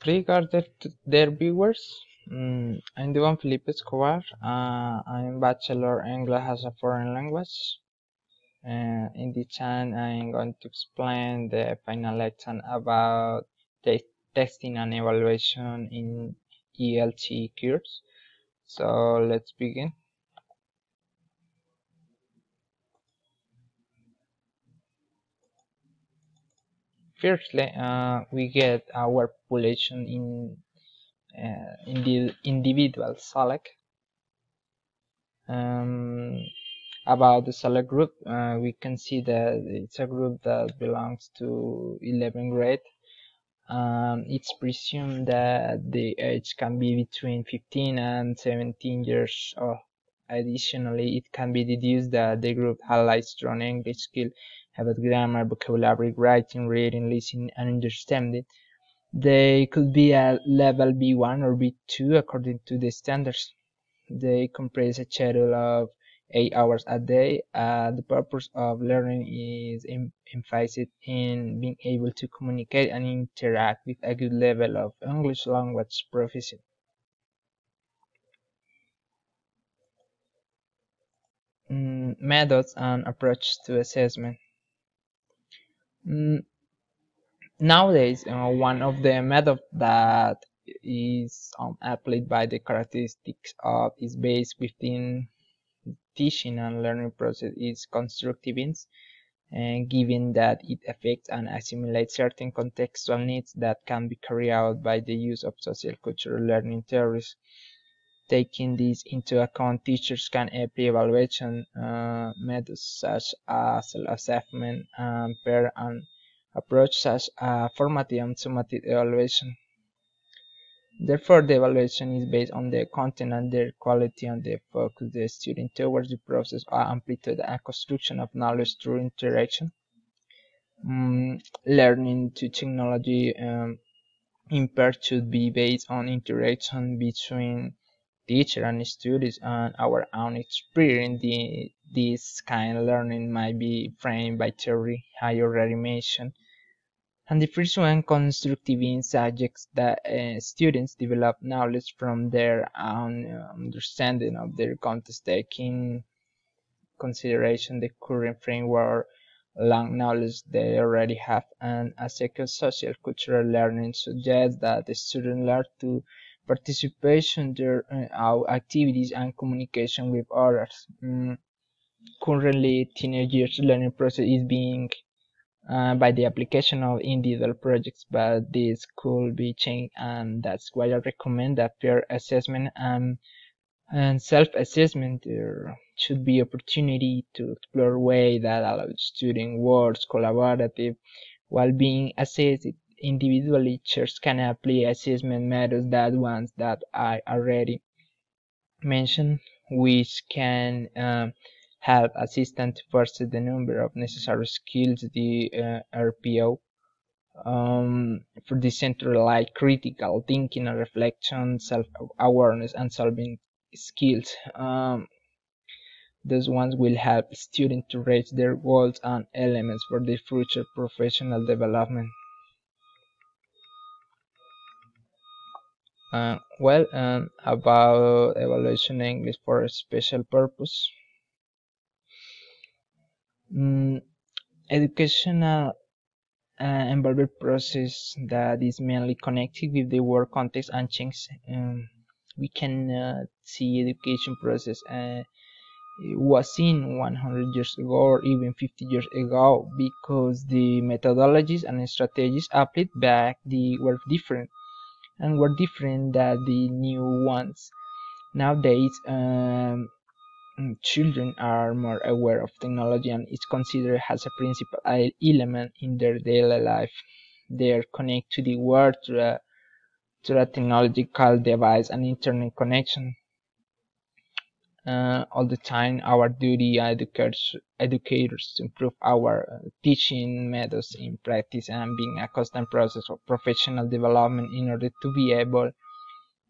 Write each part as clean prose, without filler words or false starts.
Regarding to their viewers, I'm Juan Felipe Escobar. I'm Bachelor English as a foreign language. In this channel, I'm going to explain the final lesson about testing and evaluation in ELT course. So let's begin. Firstly, we get our population in the individual select. About the select group, we can see that it's a group that belongs to 11th grade. It's presumed that the age can be between 15 and 17 years old. Additionally, it can be deduced that the group highlights strong English skill, have a grammar, vocabulary, writing, reading, listening, and understanding. They could be at level B1 or B2 according to the standards. They comprise a schedule of 8 hours a day. The purpose of learning is emphasized in being able to communicate and interact with a good level of English language proficiency. Methods and approach to assessment. Nowadays, one of the methods that is applied by the characteristics of is based within teaching and learning process is constructivism, and given that it affects and assimilates certain contextual needs that can be carried out by the use of social cultural learning theories. Taking this into account, teachers can apply evaluation methods such as self-assessment and peer and approach such as formative and summative evaluation. Therefore, the evaluation is based on the content and their quality and the focus the student towards the process or amplitude and construction of knowledge through interaction. Learning to technology in part should be based on interaction between teacher and students and our own experience. This kind of learning might be framed by theory I already mentioned. And the first one, constructivism, suggests that students develop knowledge from their own understanding of their context, taking consideration the current framework, long knowledge they already have. And a second, social cultural learning suggests that the students learn to participation in their activities and communication with others. Currently, teenagers' learning process is being by the application of individual projects, but this could be changed, and that's why I recommend that peer assessment and self-assessment. There should be opportunity to explore ways that allow student works collaborative while being assessed individually. Teachers can apply assessment methods that ones that I already mentioned, which can help assistant to foster the number of necessary skills, the RPO, for decentralized critical thinking and reflection, self-awareness, and solving skills. Those ones will help students to reach their goals and elements for their future professional development. About evaluation English for a special purpose. Educational involved process that is mainly connected with the work context and change. We can see education process was seen 100 years ago or even 50 years ago, because the methodologies and strategies applied back were different and were different than the new ones. Nowadays, children are more aware of technology and is considered as a principal element in their daily life. They are connected to the world through a technological device and internet connection. All the time, our duty as educators to improve our teaching methods in practice and being a constant process of professional development in order to be able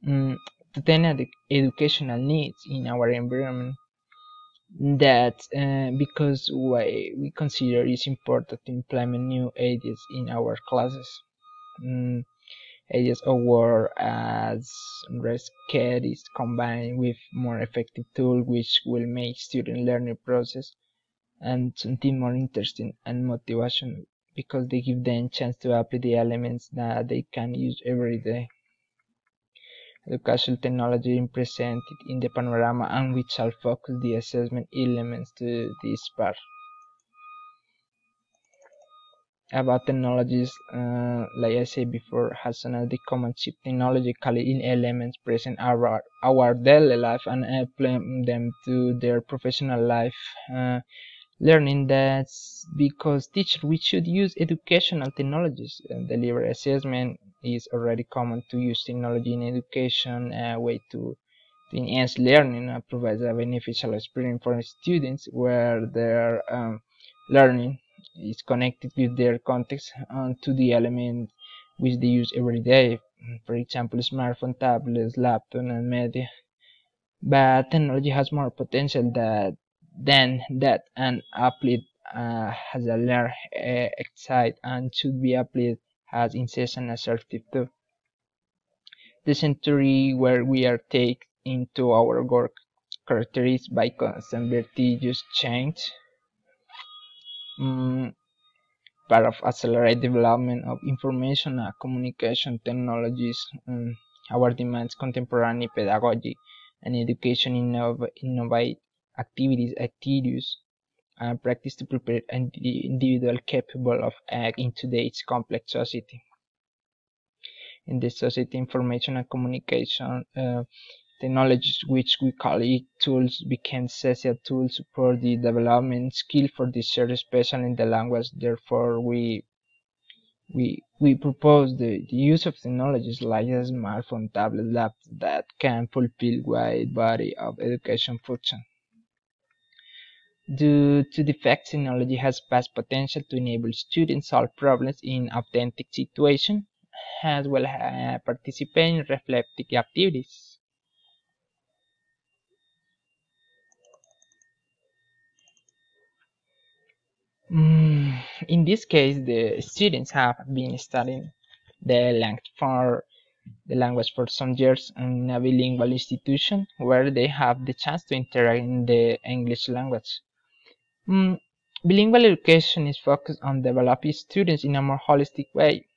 to attend educational needs in our environment. That because we consider it's important to implement new ideas in our classes. areas of work as REST is combined with more effective tools which will make student learning process and something more interesting and motivational because they give them chance to apply the elements that they can use every day. Educational technology is presented in the panorama and we shall focus the assessment elements to this part. About technologies, like I said before, has some of the common chip technologically in elements present our daily life and apply them to their professional life. Learning that because teachers we should use educational technologies. Deliver assessment is already common to use technology in education, a way to enhance learning and provides a beneficial experience for students where their learning is connected with their context and to the element which they use every day. For example, smartphone, tablets, laptop, and media. But technology has more potential than that, and applied has a learn excite and should be applied as incessant assertive too. The century where we are taken into our work characterized by constant vertiginous change, mm, part of accelerated development of information and communication technologies. Our demands contemporary pedagogy and education innovate activities and practice to prepare an individual capable of act in today's complex society. In this society, information and communication technologies, which we call it tools, became essential tools for the development skill for the shared, especially in the language. Therefore, we propose the use of technologies like a smartphone, tablet, laptop that can fulfill wide body of education function. Due to the fact technology has vast potential to enable students solve problems in authentic situations, as well as participate in reflective activities. In this case, the students have been studying the language for some years in a bilingual institution where they have the chance to interact in the English language. Mm, Bilingual education is focused on developing students in a more holistic way,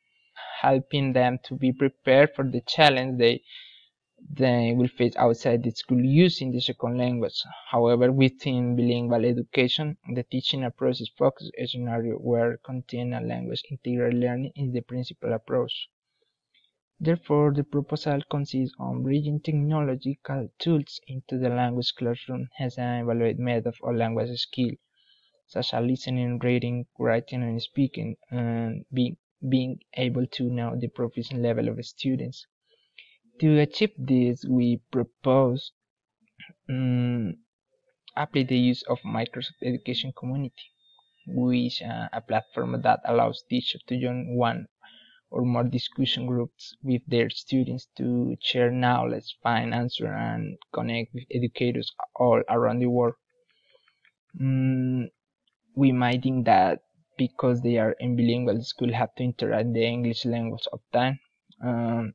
helping them to be prepared for the challenge they will face outside the school using the second language. However, within bilingual education, the teaching approach is focused on a scenario where content and language integrated learning is the principal approach. Therefore, the proposal consists on bridging technological tools into the language classroom as an evaluated method of language skills, such as listening, reading, writing, and speaking, and being able to know the proficient level of students. To achieve this, we propose um, apply the use of Microsoft Education Community, which is a platform that allows teachers to join one or more discussion groups with their students to share knowledge, find answers, and connect with educators all around the world. Mm, we might think that because they are in bilingual, the school have to interact in the English language of time. Um,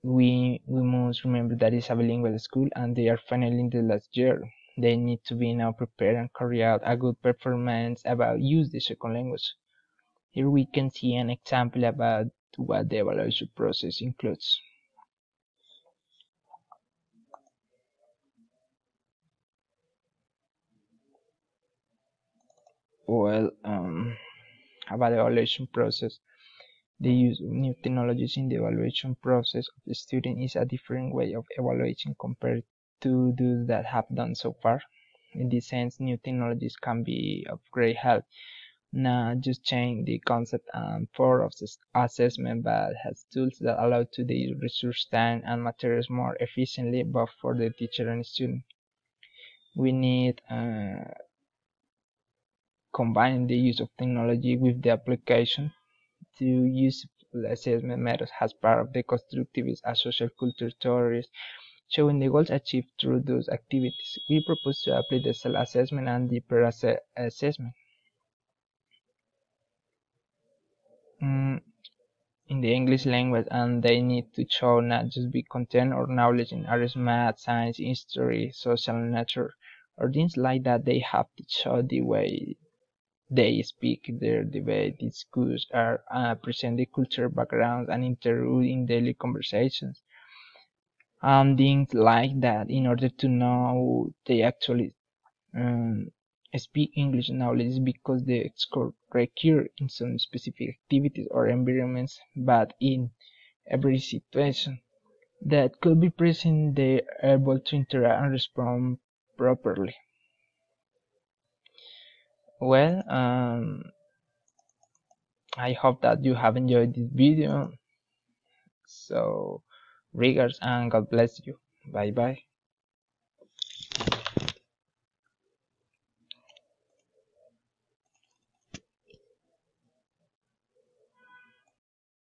we must remember that it's a bilingual school and they are finally in the last year. They need to be now prepared and carry out a good performance about use the second language. Here we can see an example about what the evaluation process includes. Well, about the evaluation process, the use of new technologies in the evaluation process of the student is a different way of evaluation compared to those that have done so far. In this sense, new technologies can be of great help, not just change the concept and form of assessment, but has tools that allow to the resource time and materials more efficiently, both for the teacher and student. We need combine the use of technology with the application to use assessment methods as part of the constructivist and social culture theories, showing the goals achieved through those activities. We propose to apply the self-assessment and the peer assessment. Mm, in in the English language, and they need to show not just be content or knowledge in areas math, science, history, social nature, or things like that. They have to show the way they speak, their debate, discuss, or present the cultural backgrounds and interact in daily conversations. Things like that in order to know they actually um, speak English knowledge because they score recur in some specific activities or environments, but in every situation that could be present, they are able to interact and respond properly. Well, I hope that you have enjoyed this video. So, regards and God bless you. Bye bye.